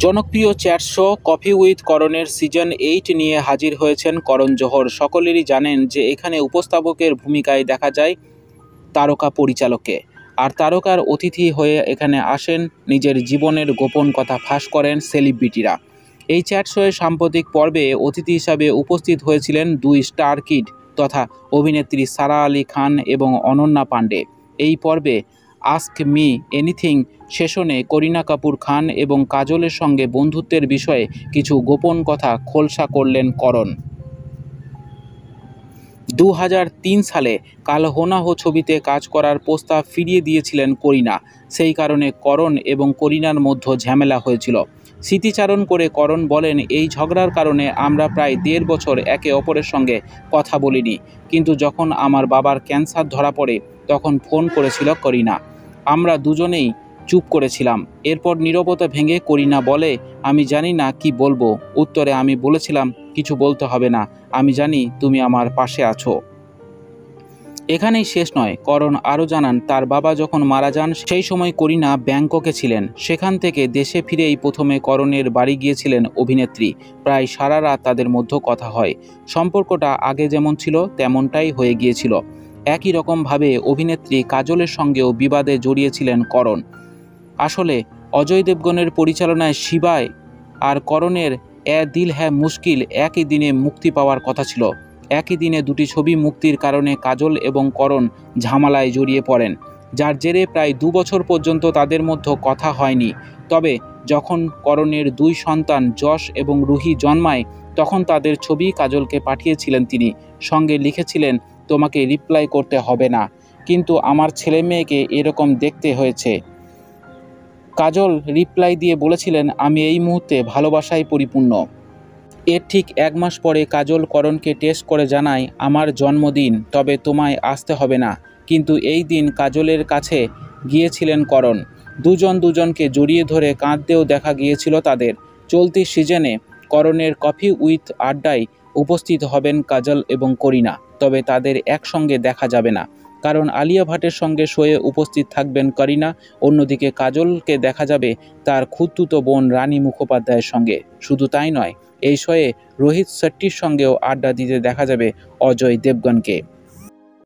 জনপ্রিয় chat show coffee with করণের season 8 নিয়ে হাজির হয়েছেন করণ জোহর। সকলেরই জানেন যে এখানে উপস্থাপকের ভূমিকায় দেখা যায় তারকা পরিচালককে, আর তারকার অতিথি হয়ে এখানে আসেন, নিজের জীবনের গোপন কথা ফাঁস করেন সেলিব্রিটিরা। এই চ্যাট শোয়ের সাম্প্রতিক পর্বে অতিথি হিসাবে উপস্থিত হয়েছিলেন দুই স্টার কিড তথা অভিনেত্রী সারা আলী খান এবং অনন্যা পাণ্ডে। এই পর্বে আস্ক মি এনিথিং সেশনে করিনা কাপুর খান এবং কাজলের সঙ্গে বন্ধুত্বের বিষয়ে কিছু গোপন কথা খোলসা করলেন করণ। 2003 সালে কাল হো না হো ছবিতে কাজ করার প্রস্তাব ফিরিয়ে দিয়েছিলেন করিনা। সেই কারণে করণ এবং করিনার মধ্যে ঝামেলা হয়েছিল। স্মৃতিচারণ করে করণ বলেন, এই ঝগড়ার কারণে আমরা প্রায় 1.5 বছর একে অপরের সঙ্গে কথা বলিনি, কিন্তু যখন আমার বাবার ক্যান্সার ধরা পড়ে তখন ফোন করেছিল করিনা। আমরা দুজনেই চুপ করেছিলাম। এরপর নীরবতা ভেঙে করিনা বলে, আমি জানি না কি বলবো। উত্তরে আমি বলেছিলাম, কিছু বলতে হবে না, আমি জানি তুমি আমার পাশে আছো। এখানেই শেষ নয়, করণ আরও জানান, তার বাবা যখন মারা যান সেই সময় করিনা ব্যাংককে ছিলেন। সেখান থেকে দেশে ফিরেই প্রথমে করণের বাড়ি গিয়েছিলেন অভিনেত্রী। প্রায় সারা রাত তাদের মধ্যে কথা হয়। সম্পর্কটা আগে যেমন ছিল তেমনটাই হয়ে গিয়েছিল। একই রকমভাবে অভিনেত্রী কাজলের সঙ্গেও বিবাদে জড়িয়েছিলেন করণ। আসলে অজয় দেবগনের পরিচালনায় শিবায় আর করণের এ দিল হ্যায় মুশকিল একই দিনে মুক্তি পাওয়ার কথা ছিল। একই দিনে দুটি ছবি মুক্তির কারণে কাজল এবং করণ ঝামেলায় জড়িয়ে পড়েন, যার জেরে প্রায় 2 বছর পর্যন্ত তাদের মধ্যে কথা হয়নি। তবে যখন করণের 2 সন্তান যশ এবং রুহি জন্মায় তখন তাদের ছবি কাজলকে পাঠিয়েছিলেন তিনি। সঙ্গে লিখেছিলেন, তোমাকে রিপ্লাই করতে হবে না, কিন্তু আমার ছেলে মেয়েকে এরকম দেখতে হয়েছে। কাজল রিপ্লাই দিয়ে বলেছিলেন, আমি এই মুহূর্তে ভালোবাসায় পরিপূর্ণ। এর ঠিক 1 মাস পরে কাজল করণকে টেক্সট করে জানায়, আমার জন্মদিন, তবে তোমায় আসতে হবে না। কিন্তু এই দিন কাজলের কাছে গিয়েছিলেন করণ। দুজনকে জড়িয়ে ধরে কাঁদতেও দেখা গিয়েছিল তাদের। চলতি সিজনে করণের কফি উইথ আড্ডায় উপস্থিত হবেন কাজল এবং করিনা, তবে তাদের একসঙ্গে দেখা যাবে না, কারণ আলিয়া ভাটের সঙ্গে শোয়ে উপস্থিত থাকবেন করিনা। অন্যদিকে কাজলকে দেখা যাবে তার খুড়তুতো বোন রানী মুখোপাধ্যায়ের সঙ্গে। শুধু তাই নয়, এই শোয়ে রোহিত শেট্টির সঙ্গেও আড্ডা দিতে দেখা যাবে অজয় দেবগনকে।